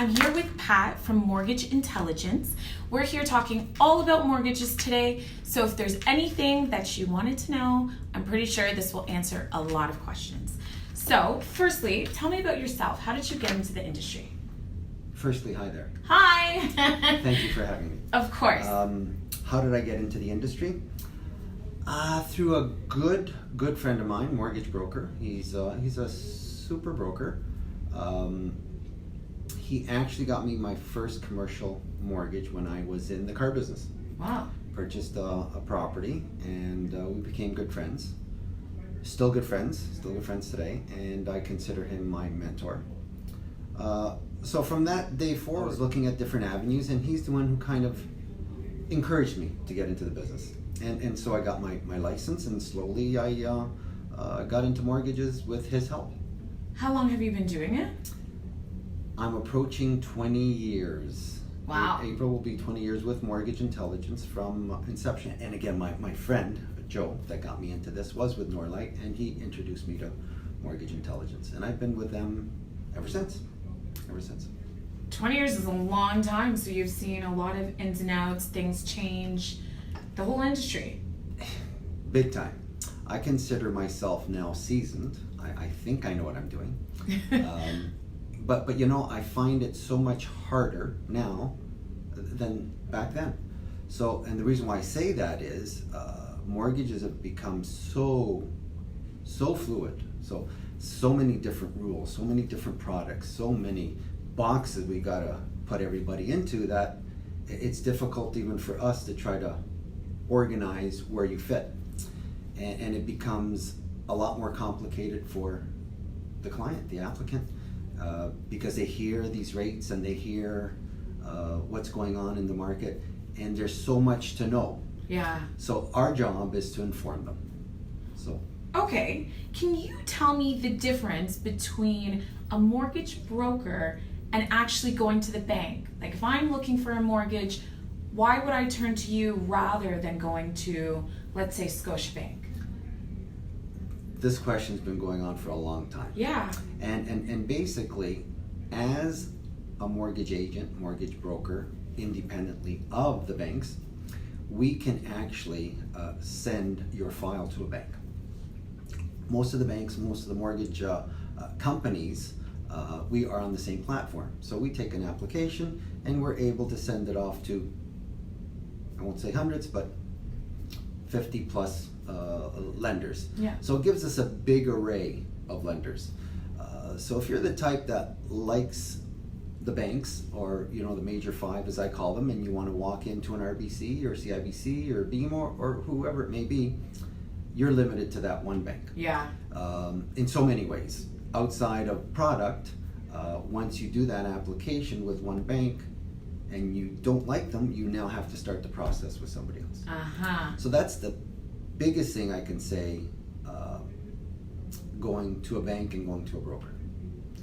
I'm here with Pat from Mortgage Intelligence. We're here talking all about mortgages today, so if there's anything that you wanted to know, I'm pretty sure this will answer a lot of questions. So, firstly, tell me about yourself. How did you get into the industry? Firstly, hi there. Hi! Thank you for having me. Of course. How did I get into the industry? Through a good friend of mine, mortgage broker. He's a super broker. He actually got me my first commercial mortgage when I was in the car business. Wow. Purchased a property, and we became good friends. Still good friends today, and I consider him my mentor. So from that day forward, I was looking at different avenues, and he's the one who kind of encouraged me to get into the business. And so I got my license, and slowly I got into mortgages with his help. How long have you been doing it? I'm approaching 20 years. Wow. April will be 20 years with Mortgage Intelligence from inception. And again, my friend, Joe, that got me into this was with Norlight, and he introduced me to Mortgage Intelligence. And I've been with them ever since. 20 years is a long time, so you've seen a lot of ins and outs, things change, the whole industry. Big time. I consider myself now seasoned. I think I know what I'm doing. But you know, I find it so much harder now than back then. So, and the reason why I say that is mortgages have become so fluid. So many different rules, so many different products, so many boxes we gotta put everybody into that it's difficult even for us to try to organize where you fit. And it becomes a lot more complicated for the client, the applicant, because they hear these rates and they hear what's going on in the market, and there's so much to know. Yeah. So our job is to inform them. So. Okay, can you tell me the difference between a mortgage broker and actually going to the bank? Like if I'm looking for a mortgage, why would I turn to you rather than going to, let's say, Scotiabank? This question's been going on for a long time. Yeah. And basically, as a mortgage agent, mortgage broker, independently of the banks, we can actually send your file to a bank. Most of the banks, most of the mortgage companies, we are on the same platform. So we take an application and we're able to send it off to, I won't say hundreds, but 50 plus lenders. Yeah. So it gives us a big array of lenders. So if you're the type that likes the banks, or you know, the major five as I call them, and you want to walk into an RBC or CIBC or BMO or whoever it may be, you're limited to that one bank. Yeah. In so many ways. Outside of product, once you do that application with one bank and you don't like them, you now have to start the process with somebody else. Uh-huh. So that's the biggest thing I can say, going to a bank and going to a broker.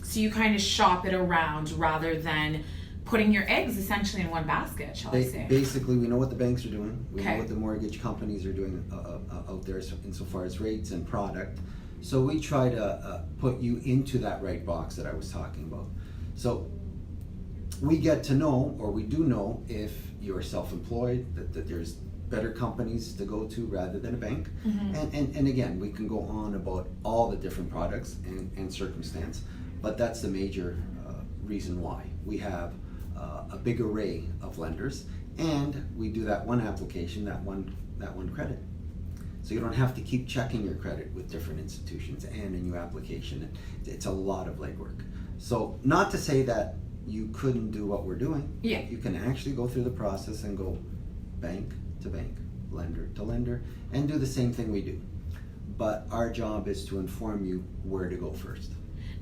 So you kind of shop it around rather than putting your eggs essentially in one basket, shall I say? Basically, we know what the banks are doing. We Okay. know what the mortgage companies are doing out there insofar as rates and product. So we try to put you into that right box that I was talking about. So we get to know, or we do know, if you're self-employed, that there's better companies to go to rather than a bank. Mm-hmm. And again, we can go on about all the different products and circumstance, but that's the major reason why. We have a big array of lenders, and we do that one application, that one credit. So you don't have to keep checking your credit with different institutions and a new application. It's a lot of legwork. So not to say that you couldn't do what we're doing. Yeah. You can actually go through the process and go bank to bank, lender to lender, and do the same thing we do. But our job is to inform you where to go first.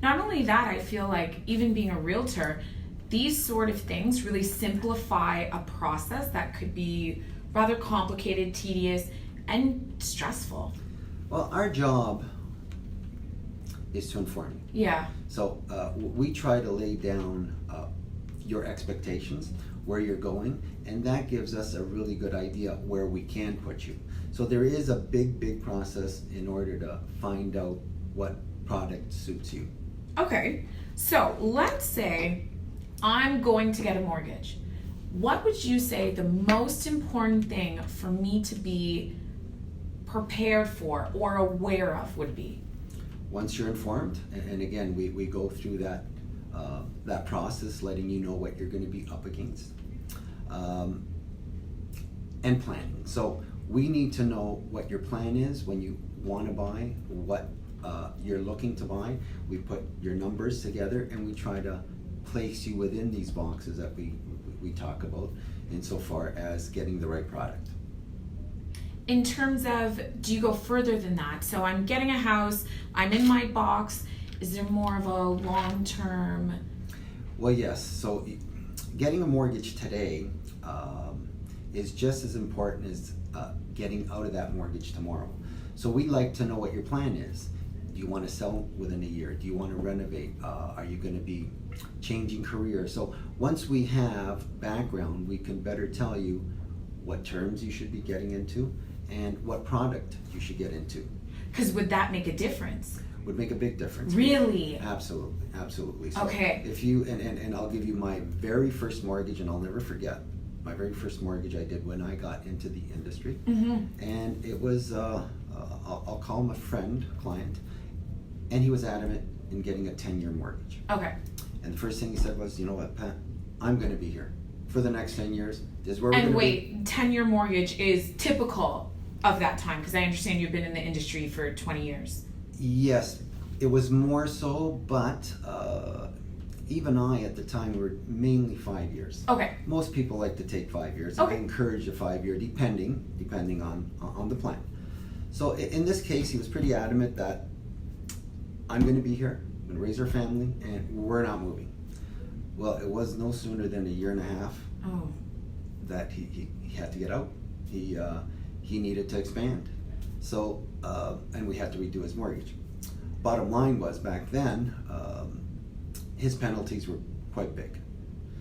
Not only that, I feel like even being a realtor, these sort of things really simplify a process that could be rather complicated, tedious, and stressful. Well, our job is to inform you. Yeah. So we try to lay down your expectations, where you're going, and that gives us a really good idea where we can put you. So there is a big process in order to find out what product suits you. Okay, so let's say I'm going to get a mortgage. What would you say the most important thing for me to be prepared for or aware of would be? Once you're informed, and again, we go through that process, letting you know what you're going to be up against, and planning. So we need to know what your plan is when you want to buy, what you're looking to buy. We put your numbers together and we try to place you within these boxes that we talk about insofar as getting the right product. In terms of, do you go further than that? So I'm getting a house, I'm in my box. Is there more of a long-term? Well, yes. So getting a mortgage today is just as important as getting out of that mortgage tomorrow. So we'd like to know what your plan is. Do you want to sell within a year? Do you want to renovate? Are you going to be changing career? So once we have background, we can better tell you what terms you should be getting into and what product you should get into. Because would that make a difference? Would make a big difference. Really? Absolutely. So okay. If you, and I'll give you my very first mortgage, and I'll never forget, my very first mortgage I did when I got into the industry. Mm-hmm. And it was, I'll call him a friend, client, and he was adamant in getting a 10-year mortgage. Okay. And the first thing he said was, you know what, Pat, I'm going to be here for the next 10 years. This is where we're and going wait, to be. 10-year mortgage is typical of that time, because I understand you've been in the industry for 20 years. Yes, it was more so, but even I at the time were mainly 5 years. Okay. Most people like to take 5 years. Okay. I encourage a 5-year, depending on the plan. So in this case, he was pretty adamant that I'm going to be here, I'm going to raise our family, and we're not moving. Well, it was no sooner than a year and a half that he had to get out. He needed to expand. So, and we had to redo his mortgage. Bottom line was, back then, his penalties were quite big.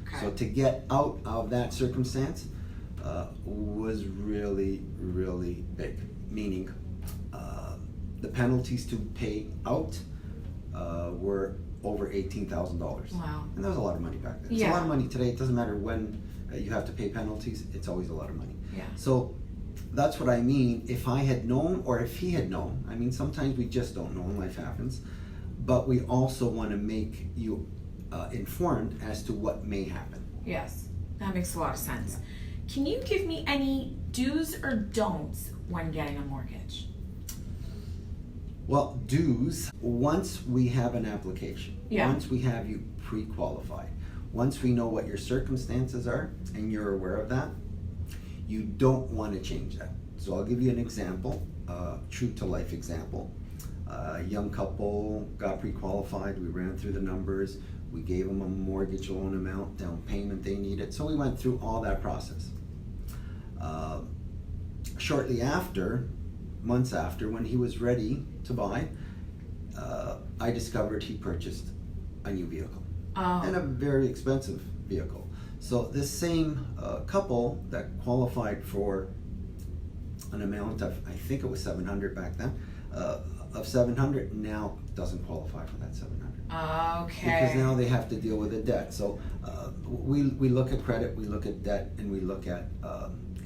Okay. So to get out of that circumstance was really, really big. Meaning, the penalties to pay out were over $18,000. Wow. And that was a lot of money back then. Yeah. It's a lot of money today. It doesn't matter when you have to pay penalties, it's always a lot of money. Yeah. So that's what I mean. If I had known, or if he had known, I mean, sometimes we just don't know and life happens, but we also want to make you informed as to what may happen. Yes, that makes a lot of sense. Yeah. Can you give me any do's or don'ts when getting a mortgage? Well, do's, once we have an application, yeah. Once we have you pre-qualified, once we know what your circumstances are and you're aware of that, you don't want to change that. So I'll give you an example, true to life example. Young couple got pre-qualified, we ran through the numbers, we gave them a mortgage loan amount, down payment they needed, so we went through all that process. Shortly after, months after, when he was ready to buy, I discovered he purchased a new vehicle. And a very expensive vehicle. So this same couple that qualified for an amount of, I think it was $700 back then, of $700 now doesn't qualify for that $700. Okay. Because now they have to deal with the debt. So we look at credit, we look at debt, and we look at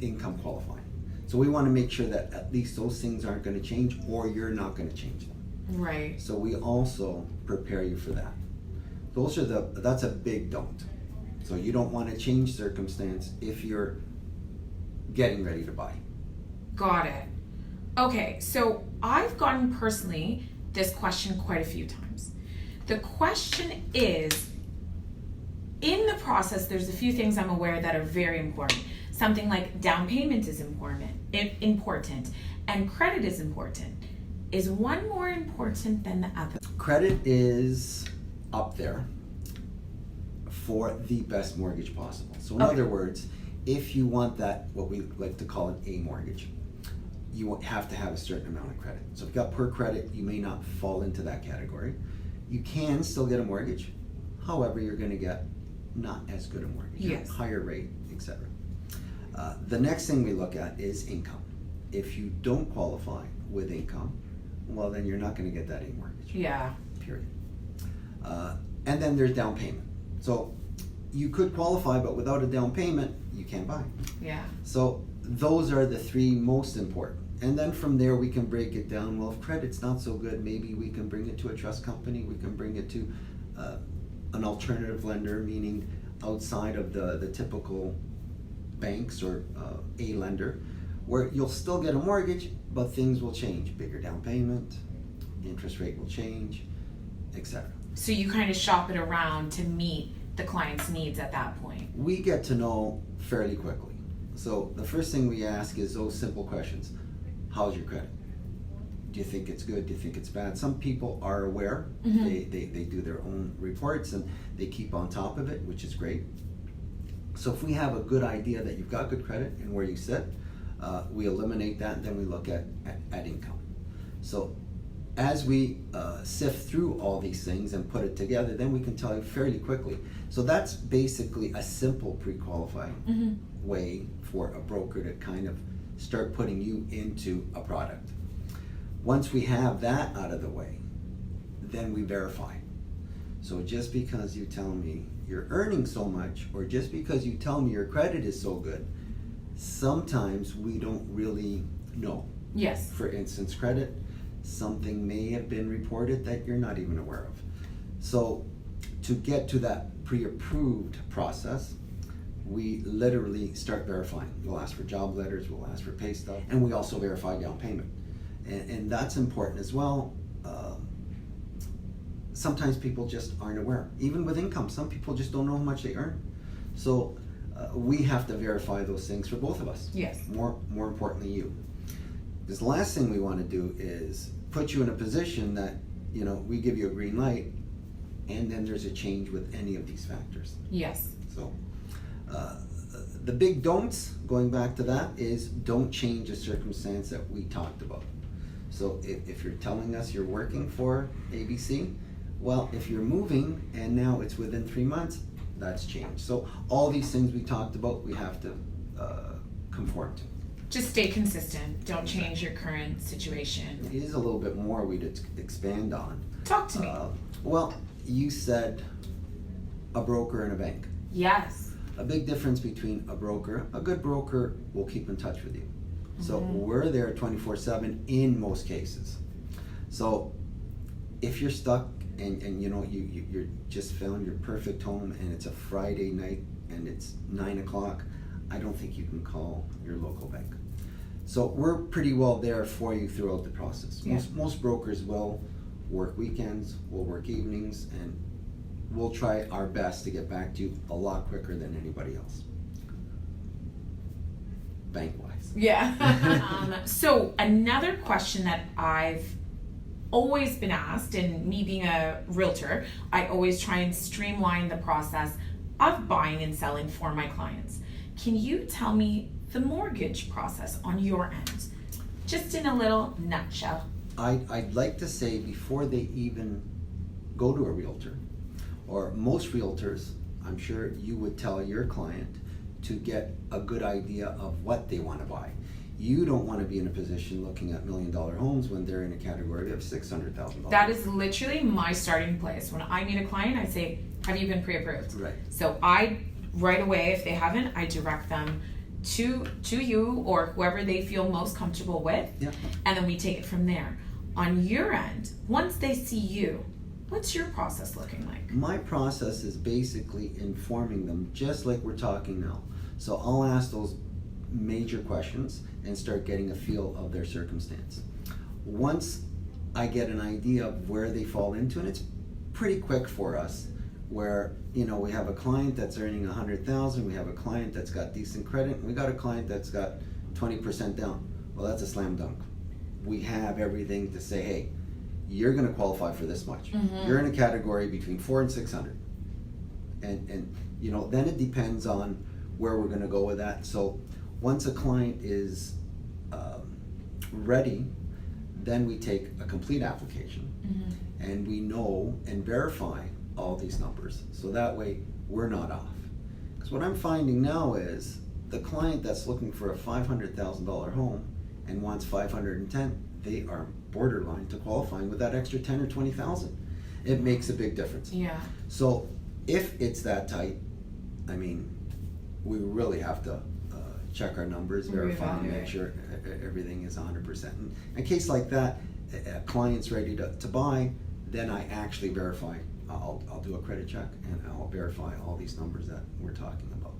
income qualifying. So we want to make sure that at least those things aren't going to change, or you're not going to change them. Right. So we also prepare you for that. Those are that's a big don't. So you don't want to change circumstance if you're getting ready to buy. Got it. Okay, so I've gotten personally this question quite a few times. The question is, in the process, there's a few things I'm aware that are very important. Something like down payment is important, and credit is important. Is one more important than the other? Credit is up there for the best mortgage possible. So in other words, if you want that, what we like to call an A mortgage, you have to have a certain amount of credit. So if you've got poor credit, you may not fall into that category. You can still get a mortgage. However, you're going to get not as good a mortgage, yes. Higher rate, etc. The next thing we look at is income. If you don't qualify with income, well, then you're not going to get that A mortgage. Yeah. Period. And then there's down payment. So you could qualify, but without a down payment, you can't buy. Yeah. So those are the three most important. And then from there, we can break it down. Well, if credit's not so good, maybe we can bring it to a trust company. We can bring it to an alternative lender, meaning outside of the typical banks or a lender, where you'll still get a mortgage, but things will change. Bigger down payment, interest rate will change, etc. So you kind of shop it around to meet the client's needs at that point. We get to know fairly quickly. So the first thing we ask is those simple questions. How's your credit? Do you think it's good? Do you think it's bad? Some people are aware. Mm-hmm. They do their own reports and they keep on top of it, which is great. So if we have a good idea that you've got good credit and where you sit, we eliminate that, and then we look at income. So as we sift through all these things and put it together, then we can tell you fairly quickly. So that's basically a simple pre-qualifying Mm-hmm. way for a broker to kind of start putting you into a product. Once we have that out of the way, then we verify. So just because you tell me you're earning so much, or just because you tell me your credit is so good, sometimes we don't really know. Yes. For instance, credit, something may have been reported that you're not even aware of. So to get to that pre-approved process, we literally start verifying. We'll ask for job letters, we'll ask for pay stub, and we also verify down payment. And that's important as well. Sometimes people just aren't aware. Even with income, some people just don't know how much they earn. So we have to verify those things for both of us. Yes. More importantly, you. Because the last thing we want to do is put you in a position that, you know, we give you a green light and then there's a change with any of these factors. Yes. So the big don'ts, going back to that, is don't change a circumstance that we talked about. So if you're telling us you're working for ABC, well, if you're moving and now it's within 3 months, that's changed. So all these things we talked about, we have to conform to. Just stay consistent. Don't change your current situation. It is a little bit more we'd expand on. Talk to me. Well, you said a broker and a bank. Yes. A big difference between a broker, a good broker will keep in touch with you. So we're there 24/7 in most cases. So if you're stuck and you know you're just found your perfect home and it's a Friday night and it's 9 o'clock, I don't think you can call your local bank. So we're pretty well there for you throughout the process. Yeah. Most brokers will work weekends, will work evenings, and we'll try our best to get back to you a lot quicker than anybody else. Bank-wise. Yeah. So another question that I've always been asked, and me being a realtor, I always try and streamline the process of buying and selling for my clients. Can you tell me the mortgage process on your end? Just in a little nutshell. I'd like to say before they even go to a realtor, or most realtors, I'm sure you would tell your client to get a good idea of what they want to buy. You don't want to be in a position looking at $1 million homes when they're in a category of $600,000. That is literally my starting place. When I meet a client, I say, have you been pre-approved? Right. So I, right away, if they haven't, I direct them to you or whoever they feel most comfortable with. Yeah. And then we take it from there. On your end, once they see you, what's your process looking like? My process is basically informing them just like we're talking now. So I'll ask those major questions and start getting a feel of their circumstance. Once I get an idea of where they fall into, and it's pretty quick for us, where, you know, we have a client that's earning $100,000, we have a client that's got decent credit, and we got a client that's got 20% down. Well, that's a slam dunk. We have everything to say, hey, you're going to qualify for this much. Mm-hmm. You're in a category between 400 and 600, and you know, then it depends on where we're going to go with that. So once a client is ready, then we take a complete application, and we know and verify all these numbers, so that way we're not off. Because what I'm finding now is the client that's looking for a $500,000 home and wants 510, they are borderline to qualifying with that extra 10 or 20,000. It makes a big difference. Yeah. So if it's that tight, I mean, we really have to check our numbers, verify, and make Reevaluate. sure everything is 100%. And in a case like that, a client's ready to buy, then I actually verify. I'll do a credit check and I'll verify all these numbers that we're talking about.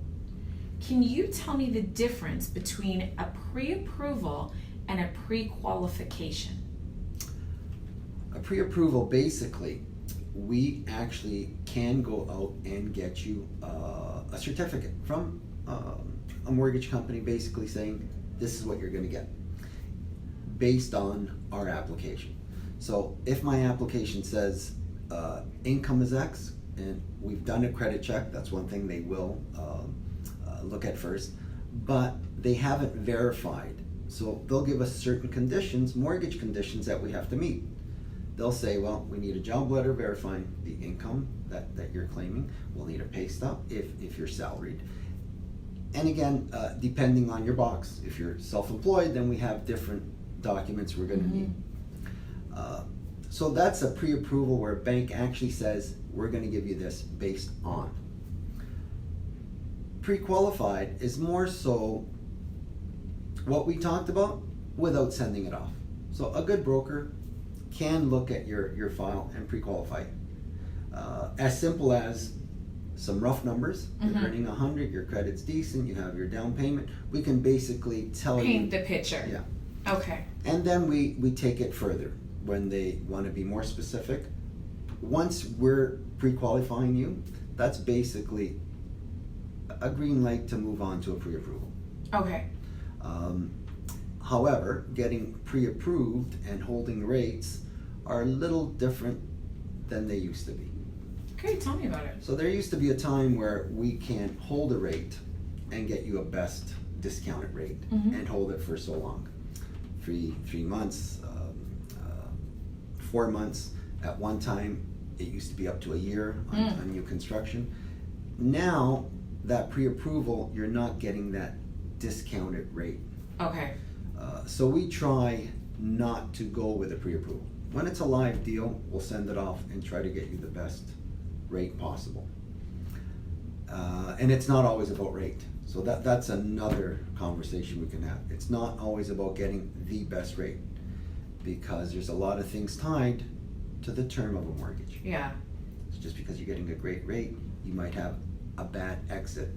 Can you tell me the difference between a pre-approval and a pre-qualification? A pre-approval, basically, we actually can go out and get you a certificate from a mortgage company, basically saying this is what you're going to get based on our application. So if my application says income is X, and we've done a credit check, that's one thing they will look at first, but they haven't verified. So they'll give us certain conditions, mortgage conditions that we have to meet. They'll say, well, we need a job letter verifying the income that you're claiming. We'll need a pay stub if you're salaried. And again, depending on your box, if you're self-employed, then we have different documents we're going to need. So that's a pre-approval where a bank actually says, we're going to give you this based on. Pre-qualified is more so what we talked about without sending it off. So a good broker can look at your file and pre-qualify. As simple as some rough numbers. You're earning 100, your credit's decent, you have your down payment. We can basically tell Paint the picture. Yeah. Okay. And then we take it further when they want to be more specific. Once we're pre-qualifying you, that's basically a green light to move on to a pre-approval. Okay. However, getting pre-approved and holding rates are a little different than they used to be. Okay, tell me about it. So there used to be a time where we can hold a rate and get you a best discounted rate and hold it for so long. 3 months, 4 months. At one time, it used to be up to a year on new construction. Now, that pre-approval, you're not getting that discounted rate. Okay. So we try not to go with a pre-approval. When it's a live deal, we'll send it off and try to get you the best rate possible. And it's not always about rate. So that's another conversation we can have. It's not always about getting the best rate, because there's a lot of things tied to the term of a mortgage. Yeah. So just because you're getting a great rate, you might have a bad exit,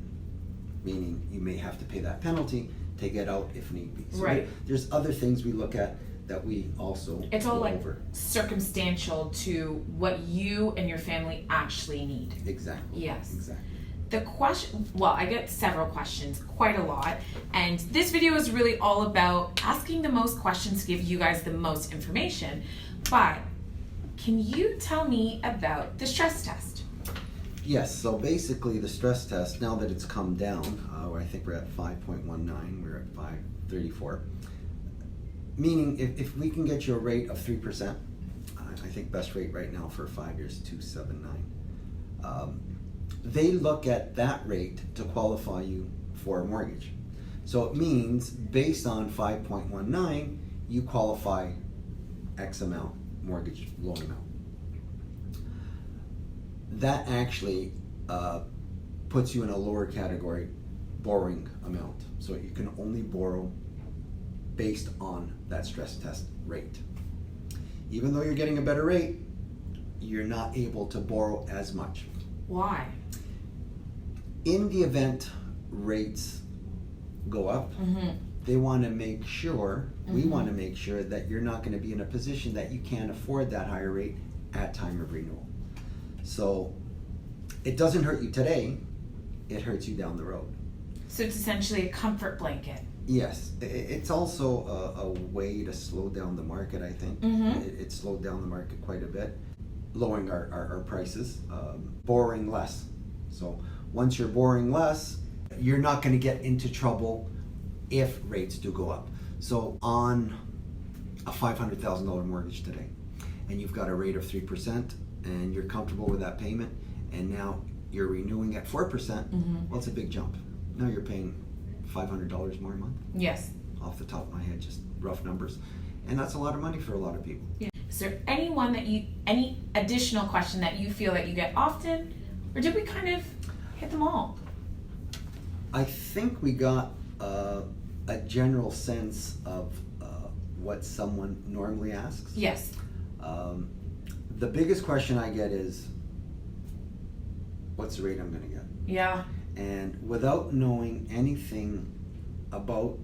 meaning you may have to pay that penalty to get out if need be. So Right. there's other things we look at that we also It's all go like over. circumstantial to what you and your family actually need. Exactly. Yes. Exactly. The question, well, I get several questions, quite a lot, and this video is really all about asking the most questions to give you guys the most information. But can you tell me about the stress test? Yes, so basically the stress test, now that it's come down, where I think we're at 5.19, we're at 5.34, meaning if we can get you a rate of 3%, I think best rate right now for 5 years, 2.79. They look at that rate to qualify you for a mortgage. So it means based on 5.19, you qualify X amount, mortgage loan amount. That actually puts you in a lower category borrowing amount. So you can only borrow based on that stress test rate. Even though you're getting a better rate, you're not able to borrow as much. Why? In the event rates go up, they want to make sure, we want to make sure that you're not going to be in a position that you can't afford that higher rate at time of renewal. So it doesn't hurt you today, it hurts you down the road. So it's essentially a comfort blanket. Yes, it's also a way to slow down the market, I think. It slowed down the market quite a bit, lowering our prices, borrowing less. So once you're borrowing less, you're not going to get into trouble if rates do go up. So on a $500,000 mortgage today, and you've got a rate of 3%, and you're comfortable with that payment, and now you're renewing at 4%, well, it's a big jump. Now you're paying $500 more a month. Yes. Off the top of my head, just rough numbers. And that's a lot of money for a lot of people. Yeah. Is there any additional question that you feel that you get often, or did we kind of hit them all? I think we got a general sense of what someone normally asks. Yes. The biggest question I get is, what's the rate I'm going to get? Yeah. And without knowing anything about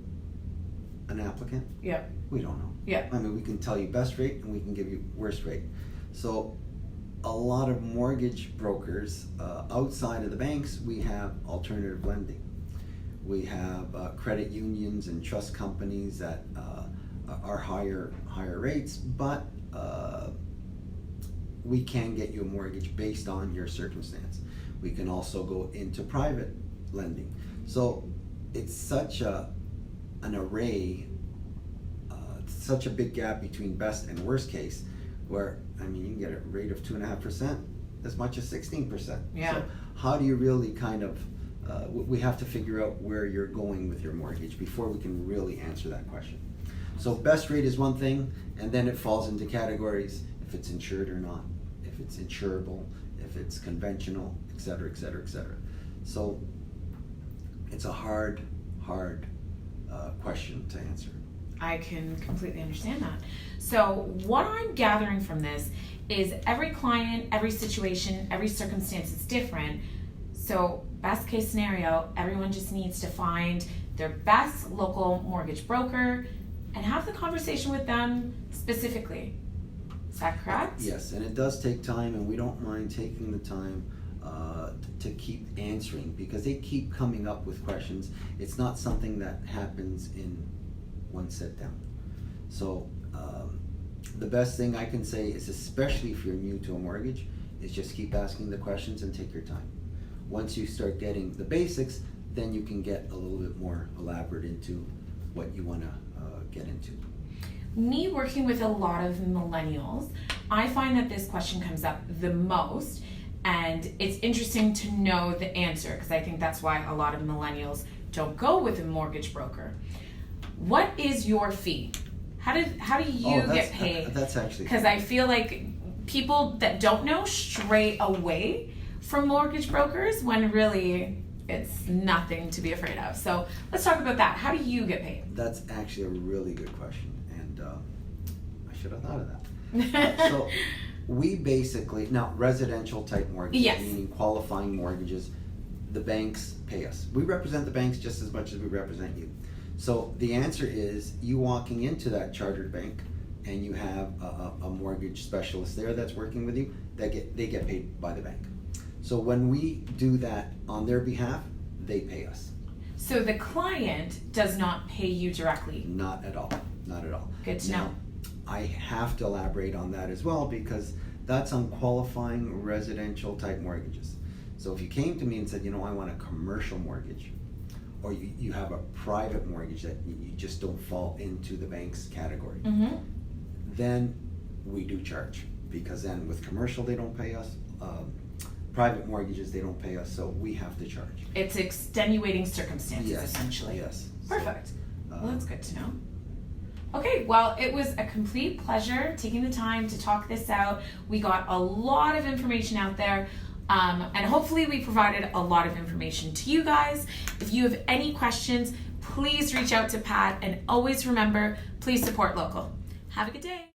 an applicant, Yeah. we don't know. Yeah. I mean, we can tell you best rate and we can give you worst rate. So a lot of mortgage brokers, outside of the banks, we have alternative lending. We have credit unions and trust companies that are higher rates, but we can get you a mortgage based on your circumstance. We can also go into private lending. So it's such an array, such a big gap between best and worst case, where, I mean, you can get a rate of 2.5%, as much as 16%. Yeah. So how do you really kind of, we have to figure out where you're going with your mortgage before we can really answer that question. So best rate is one thing, and then it falls into categories, if it's insured or not, if it's insurable, if it's conventional, et cetera, et cetera, et cetera. So it's a hard question to answer. I can completely understand that. So what I'm gathering from this is every client, every situation, every circumstance is different. So best case scenario, everyone just needs to find their best local mortgage broker and have the conversation with them specifically. Is that correct? Yes, and it does take time, and we don't mind taking the time to keep answering, because they keep coming up with questions. It's not something that happens in one sit down. So the best thing I can say is, especially if you're new to a mortgage, is just keep asking the questions and take your time. Once you start getting the basics, then you can get a little bit more elaborate into what you want to get into. Me working with a lot of millennials, I find that this question comes up the most, and it's interesting to know the answer, because I think that's why a lot of millennials don't go with a mortgage broker. What is your fee? How do you get paid? That's actually, because I feel like people that don't know stray away from mortgage brokers when really it's nothing to be afraid of. So let's talk about that. How do you get paid? That's actually a really good question, and I should have thought of that. So we basically, now residential type mortgages, yes, meaning qualifying mortgages, the banks pay us. We represent the banks just as much as we represent you. So the answer is, you walking into that chartered bank and you have a mortgage specialist there that's working with you, they get paid by the bank. So when we do that on their behalf, they pay us. So the client does not pay you directly? Not at all, not at all. Good to know. I have to elaborate on that as well, because that's on qualifying residential type mortgages. So if you came to me and said, I want a commercial mortgage, or you have a private mortgage that you just don't fall into the bank's category, mm-hmm, then we do charge, because then with commercial they don't pay us, private mortgages they don't pay us, so we have to charge. It's extenuating circumstances, yes, essentially. Yes. Perfect. Well, that's good to know. Okay, well, it was a complete pleasure taking the time to talk this out. We got a lot of information out there, and hopefully we provided a lot of information to you guys. If you have any questions, please reach out to Pat, and always remember, please support local. Have a good day.